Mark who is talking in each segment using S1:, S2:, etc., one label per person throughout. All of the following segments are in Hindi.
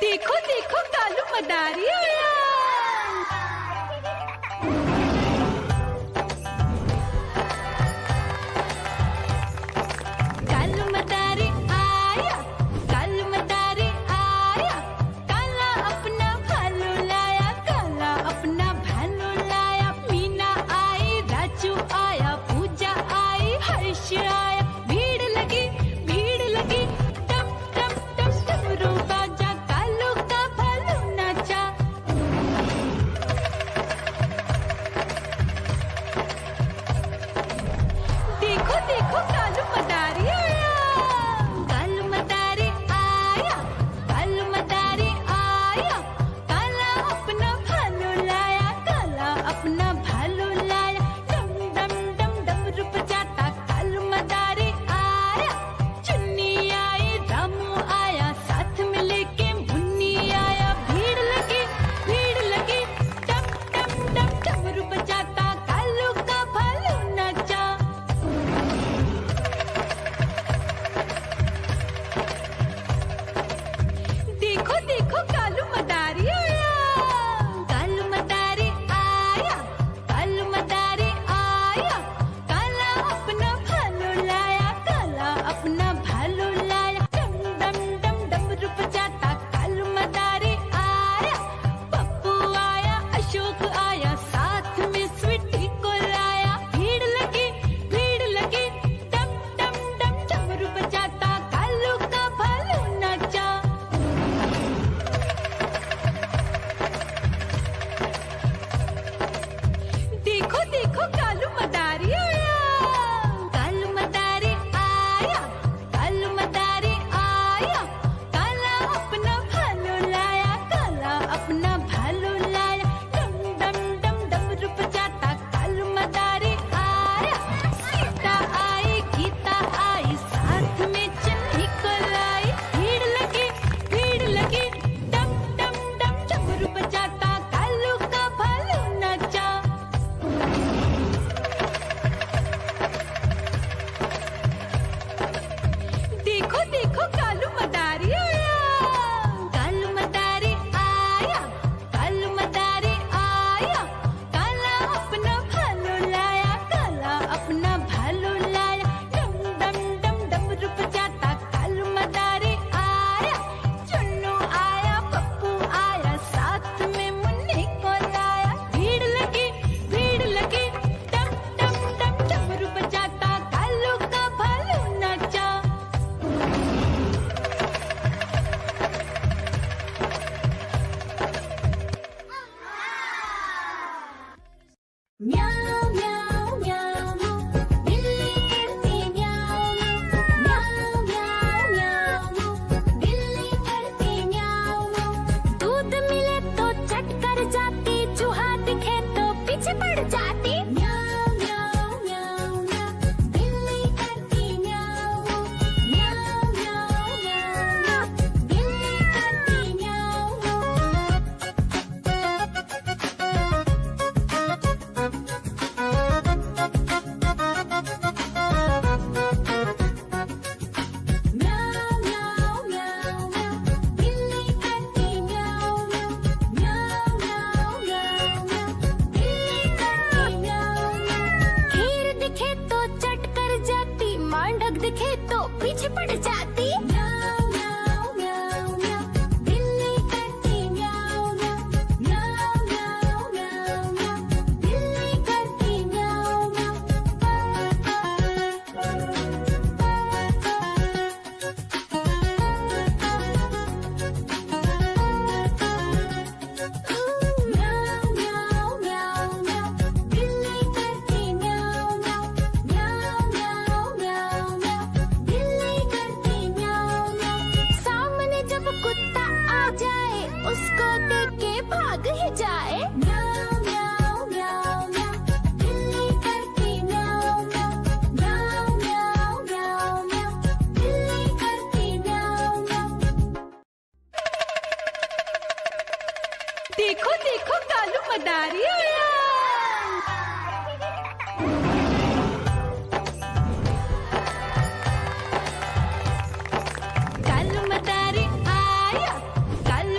S1: देखो देखो कालू मदारी आया। कालू मदारी आया, कालू मदारी आया, काला अपना भालू लाया, काला अपना भालू लाया। मीना आई, राजू आया, पूजा आई, हर्ष आया। भीड़ लगी टम टम टम डमरू बाजा, कालू का भालू नाचा। देखो देखो कालू मदारी आया। कालू मदारी आया, कालू मदारी आया, काला अपना भालू लाया, काला अपना भालू लाया। डम डम डम डमरू बजाता कालू मदारी आया। चुन्नी आई, रामू आया, साथ में लेके मुन्नी आया। भीड़ लगी टम टम टम डमरू बजाता कालू का भालू नाचा। देखो देखो कालू मदारी आया। कालू मदारी आया, कालू मदारी आया, काला अपना भालू लाया, काला अपना भालू लाया। डम डम डम डमरू बजाता कालू मदारी आया। पप्पू आया, अशोक आया, साथ में स्वीटी को लाया। भीड़ लगी टम टम टम डमरू बजाता कालू का भालू नाचा। देखो देखो कालू मदारी आया। कालू मदारी आया, कालू मदारी आया, काला अपना भालू लाया, काला अपना भालू लाया। डम डम डम डमरू बजाता कालू मदारी आया। सीता आई, गीता आई, साथ में चन्नी को लाई। भीड़ लगी टम टम टम डमरू बजाता कालू का भालू नाचा। देखो देखो कालू मदारी आया। कालू मदारी आया, कालू मदारी आया, काला अपना भालू लाया, काला अपना भालू लाया। डम डम डम डमरू बजाता कालू मदारी आया। चुन्नू आया, पप्पू आया, साथ में मुन्नी को लाया। भीड़ लगी टम टम टम डमरू बजाता कालू का भालू नाचा।
S2: म्याऊ म्याऊ म्याऊ, बिल्ली करती म्याऊ म्याऊ म्याऊ म्याऊ, बिल्ली करती म्याऊ। दूध मिले तो चट कर जाती, चूहा दिखे तो पीछे पड़ जाती। म्याऊ म्याऊ म्याऊ म्याऊ, बिल्ली करती म्याऊ म्याऊ म्याऊ म्याऊ, बिल्ली करती म्याऊ। म्याऊ म्याऊ म्याऊ म्याऊ, बिल्ली करती म्याऊ म्याऊ म्याऊ म्याऊ म्याऊ, बिल्ली करती म्याऊ म्याऊ। खीर दिखे तो चट कर जाती, मांडक दिखे तो पीछे पड़ जाती। म्याऊ म्याऊ म्याऊ म्याऊ, बिल्ली करती म्याऊ म्याऊ म्याऊ म्याऊ म्याऊ, बिल्ली करती म्याऊ म्याऊ म्याऊ म्याऊ म्याऊ, बिल्ली करती म्याऊ म्याऊ म्याऊ म्याऊ म्याऊ, बिल्ली करती म्याऊ म्याऊ। सामने जब कुत्ता आ जाए, उसको देख के भाग ही जाए। म्याऊ म्याऊ म्याऊ म्याऊ, बिल्ली करती म्याऊ म्याऊ म्याऊ म्याऊ म्याऊ, बिल्ली करती म्याऊ म्याऊ।
S1: देखो देखो कालू मदारी आया। कालू मदारी आया, कालू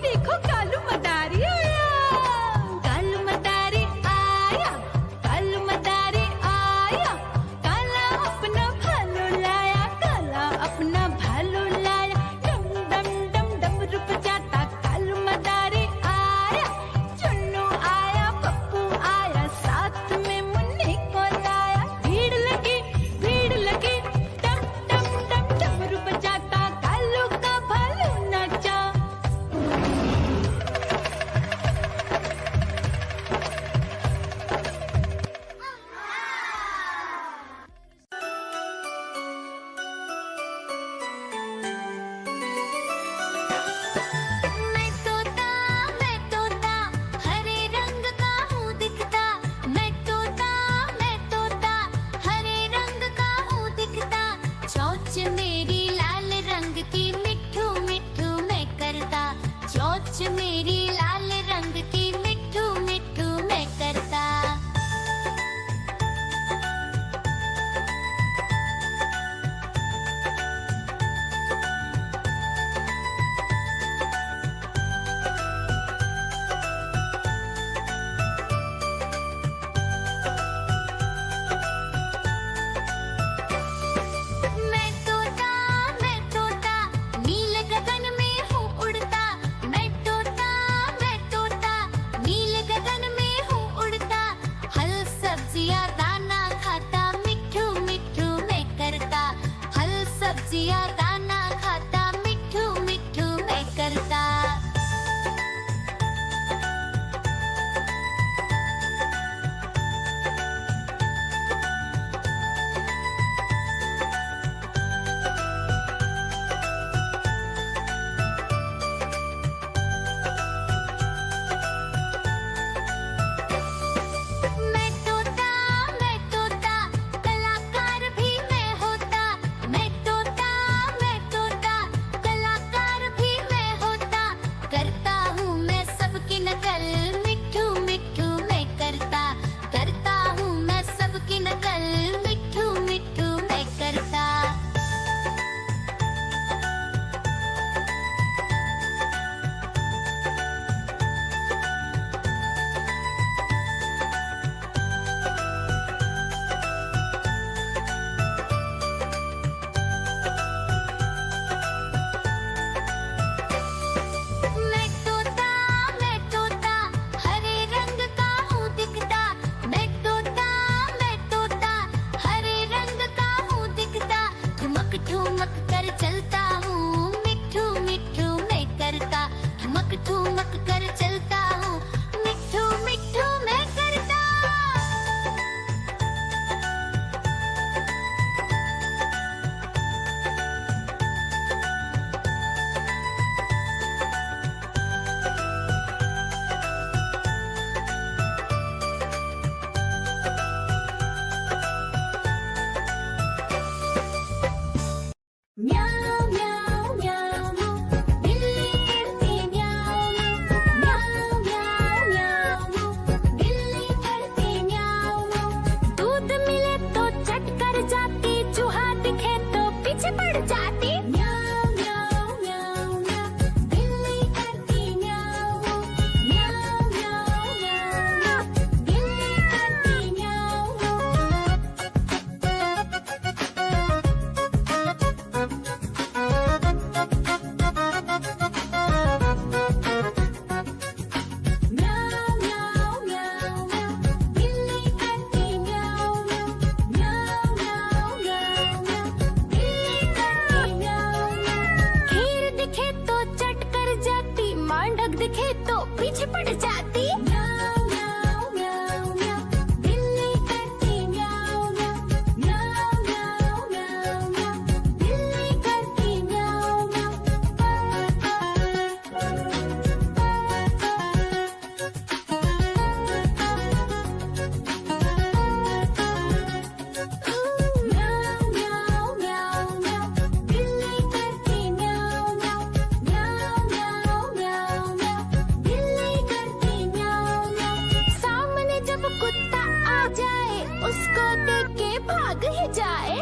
S1: देखो कालू मदारी आया, कालू मदारी आया, कालू मदारी आया, काला अपना भालू लाया, काला अपना भालू लाया, डम डम डम डमरू बजाता कालू मदारी आया, चुन्नू आया, पप्पू आया, साथ में मुन्नी को लाया, भीड़ लगी डम डम डम डमरू बजाता कालू का भालू नाचा।
S2: मैं तोता हरे रंग का हूँ दिखता, मैं तोता हरे रंग का हूँ दिखता, चोंच मेरी लाल रंग की मिट्ठू मिट्ठू मैं करता, चोंच मेरी लाल रंग की मिट्ठू मिट्ठू मैं करता। मैं तोता नील गगन में हूँ उड़ता, मैं तोता नील गगन में हूँ उड़ता, हल सब्जियाँ दाना खाता, मिट्ठू मिट्ठू मैं करता, हल सब्जियाँ दाना खाता, मिट्ठू मिट्ठू मैं करता। मैं तोता कलाकार भी मैं होता, मैं तोता कलाकार भी मैं होता, करता हूँ मैं सबकी नकल, मिट्ठू मिट्ठू मैं करता हूँ मैं सबकी नकल, मिट्ठू मिट्ठू मैं करता। मैं तोता हरे रंग का हूँ दिखता, मैं तोता हरे रंग का हूँ दिखता, ठुमक ठुमक कर चलता हूँ, मिट्ठू मिट्ठू मैं करता, ठुमक ठुमक कर चलता हूँ, मिट्ठू मिट्ठू मैं करता। म्याऊ म्याऊ म्याऊ बिल्ली करती म्याऊ म्याऊ म्याऊ म्याऊ बिल्ली करती म्याऊ। दूध मिले तो चट कर जाती, चूहा दिखे तो पीछे पड़ जाती, म्याऊ म्याऊ म्याऊ म्याऊ बिल्ली करती म्याऊ म्याऊ म्याऊ म्याऊ बिल्ली करती म्याऊ। म्याऊ म्याऊ म्याऊ म्याऊ बिल्ली करती म्याऊ म्याऊ म्याऊ म्याऊ म्याऊ बिल्ली करती म्याऊ। खीर दिखे तो चट कर जाती, मांडक दिखे तो पीछे पड़ जाती, म्याऊ म्याऊ म्याऊ म्याऊ बिल्ली करती म्याऊ म्याऊ म्याऊ म्याऊ म्याऊ बिल्ली करती म्याऊ म्याऊ म्याऊ म्याऊ म्याऊ बिल्ली करती म्याऊ म्याऊ म्याऊ म्याऊ म्याऊ बिल्ली करती म्याऊ म्याऊ। सामने जब कुत्ता आ जाए, उसको देख के भाग ही जाए,